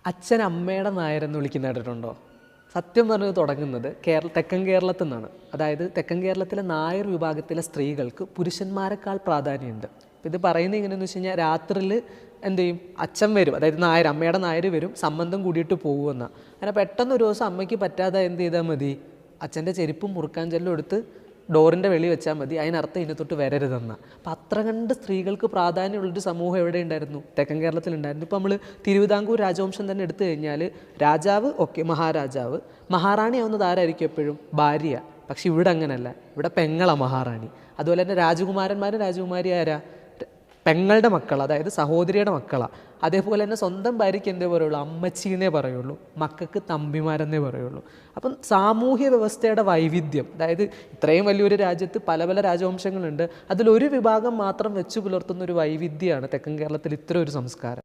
അച്ഛൻ അമ്മയുടെ നായരെന്ന് വിളിക്കുന്ന കേട്ടിട്ടുണ്ടോ? സത്യം പറഞ്ഞത് തുടങ്ങുന്നത് തെക്കൻ കേരളത്തിൽ നിന്നാണ്. അതായത് തെക്കൻ കേരളത്തിലെ നായർ വിഭാഗത്തിലെ സ്ത്രീകൾക്ക് പുരുഷന്മാരെക്കാൾ പ്രാധാന്യമുണ്ട്. ഇത് പറയുന്നത് എങ്ങനെയെന്ന് വെച്ച് കഴിഞ്ഞാൽ, രാത്രിയിൽ എന്ത് ചെയ്യും, അച്ഛൻ വരും, അതായത് നായർ, അമ്മയുടെ നായർ വരും, സംബന്ധം കൂടിയിട്ട് പോകുമെന്നാണ്. അങ്ങനെ പെട്ടെന്ന് ഒരു ദിവസം അമ്മയ്ക്ക് പറ്റാതെ എന്ത് ചെയ്താൽ മതി, അച്ഛൻ്റെ ചെരുപ്പും മുറുക്കാൻ ചെല്ലും എടുത്ത് ഡോറിൻ്റെ വെളി വെച്ചാൽ മതി, അതിനർത്ഥം ഇതിനെ തൊട്ട് വരരുതെന്നാണ്. അപ്പം അത്ര കണ്ട് സ്ത്രീകൾക്ക് പ്രാധാന്യമുള്ളൊരു സമൂഹം എവിടെ ഉണ്ടായിരുന്നു? തെക്കൻ കേരളത്തിലുണ്ടായിരുന്നു. ഇപ്പോൾ നമ്മൾ തിരുവിതാംകൂർ രാജവംശം തന്നെ എടുത്തു കഴിഞ്ഞാൽ, രാജാവ് ഓക്കെ, മഹാരാജാവ്, മഹാറാണി ആവുന്നത് ആരായിരിക്കും? എപ്പോഴും ഭാര്യ. പക്ഷെ ഇവിടെ അങ്ങനെയല്ല, ഇവിടെ പെങ്ങളാണ് മഹാറാണി. അതുപോലെ തന്നെ രാജകുമാരന്മാരും രാജകുമാരി ആരാ? പെങ്ങളുടെ മക്കൾ, അതായത് സഹോദരിയുടെ മക്കളാണ്. അതേപോലെ തന്നെ സ്വന്തം ഭാര്യയ്ക്ക് എന്തേ പറയുള്ളൂ? അമ്മച്ചീന്നേ പറയുള്ളൂ. മക്കൾക്ക് തമ്പിമാരെന്നേ പറയുള്ളൂ. അപ്പം സാമൂഹ്യ വ്യവസ്ഥയുടെ വൈവിധ്യം, അതായത് ഇത്രയും വലിയൊരു രാജ്യത്ത് പല പല രാജവംശങ്ങളുണ്ട്, അതിലൊരു വിഭാഗം മാത്രം വെച്ചു പുലർത്തുന്ന ഒരു വൈവിധ്യമാണ് തെക്കൻ കേരളത്തിൽ ഇത്ര ഒരു സംസ്കാരം.